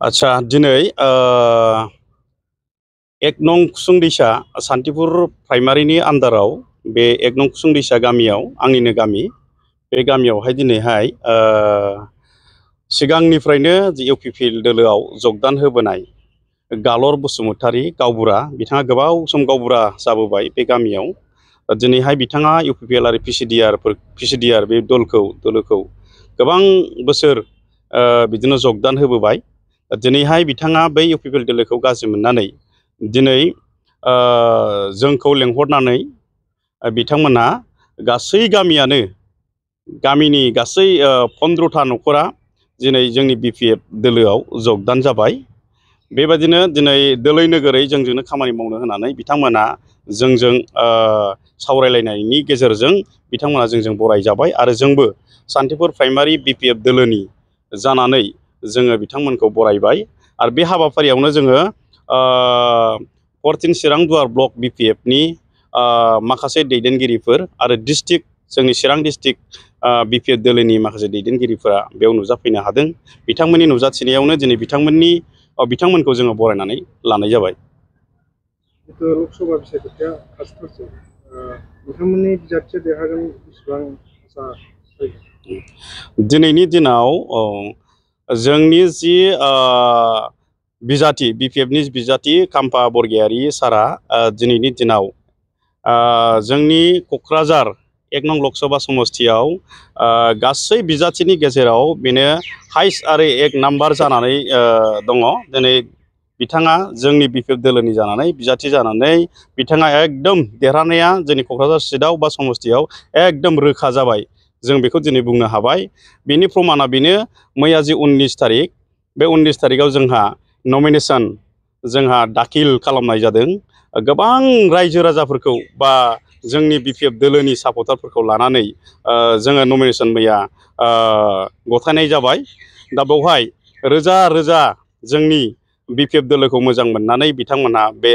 आच्छा दिनै एक नं कुसुंदिसा सान्तिपुर प्राइमारिनि आन्दाराव बे एक नं कुसुंदिसा गामियाव आंनिनो गामि बे गामियावहाय दिनैहाय सिगांनिफ्रायनो इउपिपिएल दोलोआव जगदान होबोनाय गालर बसुमतारी गावबुरा बिथाङा गोबाव सम गावबुरा जाबोबाय बे गामियाव दिनैहाय बिथाङा इउपिपिएल आरो पिसिडिआर बे दोलोखौ गोबां बोसोर बिदिनो जगदान होबोबाय दिनैहाय बिथाङा बै इउपिपिएल दोलोखौ गाज्रि मोननानै दिनै जोंखौ लेंहरनानै बिथांमोना गासै गामियानो गामिनि गासै 15था न'खरा दिनै जोंनि बिपिएफ दोलोआव जगदान जाबाय बेबादिनो दिनै दोलै नोगोरै जोंजोंनो खामानि मावनो होनानै बिथांमोना जोंजों सावरायलायनायनि गेजेरजों बिथांमोना जोंजों बरायजाबाय आरो जोंबो सान्तिपुर प्राइमारि बिपिएफ दोलोनि जानानै जोङो बिथांमोनखौ बरायबाय आरो बे हाबाफारियावनो जोङो 14 चिरां दुवार ब्लक बिपिएफनि माखासे दैदेनगिरिफोर आरो डिस्ट्रिक्ट जोंनि चिरां डिस्ट्रिक्ट बिपिएफ दोलोनि माखासे दैदेनगिरिफोरा बेयाव नुजाफैनो हादों बिथांमोननि नुजाथिनायावनो दिनै बिथांमोनखौ जोङो बरायनानै लानाय जाबाय। लोकसभा बिसायख'थिया खाथिथारसै नोंथांमोननि बिजाथिया देरहागोन बेसेबां आसा जायो? दिनैनि दिनाव जोंनि जि बिजाथि बिपिएफनि बिजाथि खाम्फा बरगयारी सारा दिनैनि दिनाव जोंनि क'क्राझार एक नं लकसभा समस्तियाव गासै बिजाथिनि गेजेराव बेनो हाइस्ट आरो एक नाम्बार जानानै दङ दिनै बिथाङा जोंनि बिपिएफ दोलोनि जानानै बिजाथि जानानै बिथाङा एकदम देरहानाया जोंनि क'क्राझार सिटआव बा समस्तियाव एकदम रोखा जाबाय जों बेखौ दिनै बुंनो हाबाय बेनि प्रमाना बेनो मैया जि 19 तारिख बे 19 तारिखआव जोंहा नमिनेशन जोंहा दाखिल खालामनाय जादों गोबां रायजो राजाफोरखौ बा जोंनि बिपिएफ दोलोनि सापर्टारफोरखौ लानानै जोङो नमिनेशन मैया गथायनाय जाबाय दा बेवहाय रोजा रोजा जोंनि बिपिएफ दोलोखौ मोजां मोननानै बिथांमोनहा बे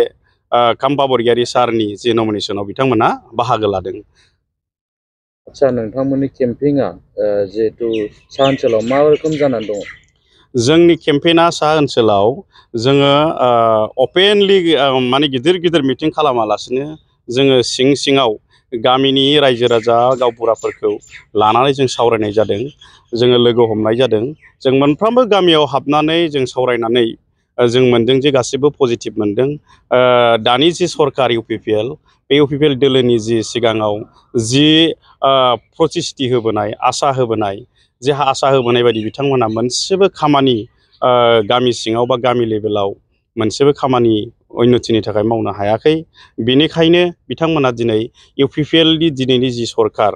खाम्फा बरगयारी सारनि जि नमिनेशनाव बिथांमोनहा बाहागो लादों। आच्छा नोंथांमोननि केम्पेइना जिहेतु सा ओनसोलाव मा रोखोम जानानै दङ? जोंनि केम्पेइना सा ओनसोलाव जोङो अपेनलि माने गिदिर गिदिर मिटिं खालामालासिनो जोङो सिङाव गामिनि रायजो राजा गावबुराफोरखौ लानानै जों सावरायनाय जादों जोङो लोगो हमनाय जादों जों मोनफ्रोमबो गामियाव हाबनानै जों सावरायनानै जों मोनदों जे गासिबो पजिटिभ मोनदों दानि जि सरकार इउपिपिएल बे इउपिपिएल दोलोनि जि सिगाङाव जि प्रतिश्रुति होबोनाय आसा होबोनाय जे आसा होबोनाय बायदि बिथांमोना मोनसेबो खामानि गामि सिङाव बा गामि लेभेलाव मोनसेबो खामानि उन्नतिनि थाखाय मावनो हायाखै बेनिखायनो बिथांमोना दिनै इउपिपिएलनि दिनैनि जि सरकार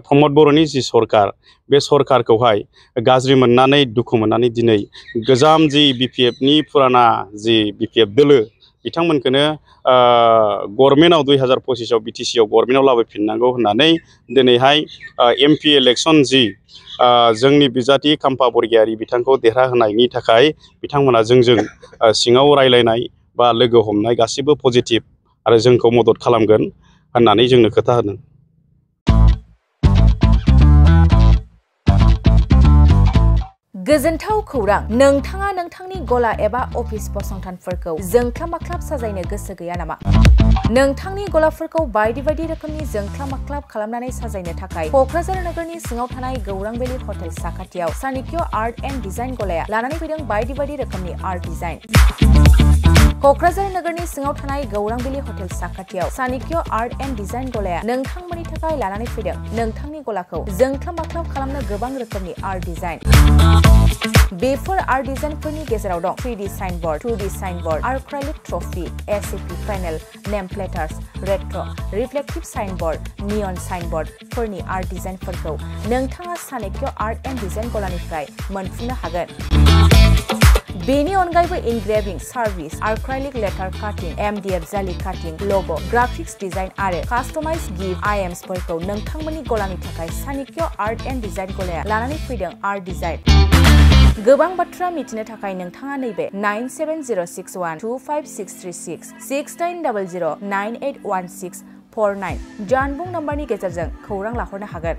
प्रमद बर'नि जि सरकार बे सरकारखौहाय गाज्रि मोननानै दुखु मोननानै दिनै गोजाम जि बिपिएफनि फुराना जि बिपिएफ दोलो बिथांमोनखौनो गभर्नमेन्टआव 2025आव बिटिसिआव गभर्नमेन्टआव लाबोफिननांगौ होननानै दिनैहाय एमपि इलेक्सन जि जोंनि बिजाथि खाम्फा बरगयारी बिथांखौ देरहाहोनायनि थाखाय बिथांमोना जोंजों सिङाव रायलायनाय बा लोगो हमनाय गासिबो पजिटिभ आरो जोंखौ मदद खालामगोन होननानै जोंनो खोथा होदों। गोजोनथाव खौरां नोंथाङा नोंथांनि गला एबा अफिस फसंथानफोरखौ जोंख्लाब माख्लाब साजायनो गोसो गैया नामा? नोंथांनि गलाफोरखौ बायदि बायदि रोखोमनि जोंख्लाब माख्लाब खालामनानै साजायनो थाखाय क'क्राझार नोगोरनि सिङाव थानाय गौरां भेलि हटेल साखाथियाव चाणक्य आर्ट एन्ड डिजाइन गलाया लानानै फैदों बायदि बायदि रोखोमनि आर्ट डिजाइन। क'क्राझार नोगोरनि सिङाव थानाय गौरां भेलि हटेल साखाथियाव चाणक्य आर्ट एन्ड डिजाइन गलाया नोंथांमोननि थाखाय लानानै फैदों नोंथांनि गलाखौ जोंख्लाब माख्लाब खालामनो गोबां रोखोमनि आर्ट डिजाइन। बेफोर आर्ट डिजाइनफोरनि गेजेराव दं 3D signboard, 2D signboard, acrylic trophy, ACP panel, name plates, retro, reflective signboard, neon साइनबोर्डफोरनि आर्ट डिजाइनफोरखौ नोंथाङा चाणक्य आर्ट एन्ड डिजाइन गलानिफ्राय मोनफुंनो हागोन। बेनि अनगायैबो इनग्रेविं सार्भिस, आर्क्राइलिक लेटार काटिं, MDF जालि काटिं, लग', ग्राफिक्स डिजाइन आरो कास्टमाइज गिफ्ट आइटेम्सफोरखौ नोंथांमोननि गलानि थाखाय चाणक्य आर्ट एन्ड डिजाइन गलाया लानानै फैदों आर्ट डिजाइन। गोबां बाथ्रा मिथिनो थाखाय नोंथाङा नैबे 9706125636 6800981649 जानबुं नम्बरनि गेजेरजों खौरां लाहरनो हागोन।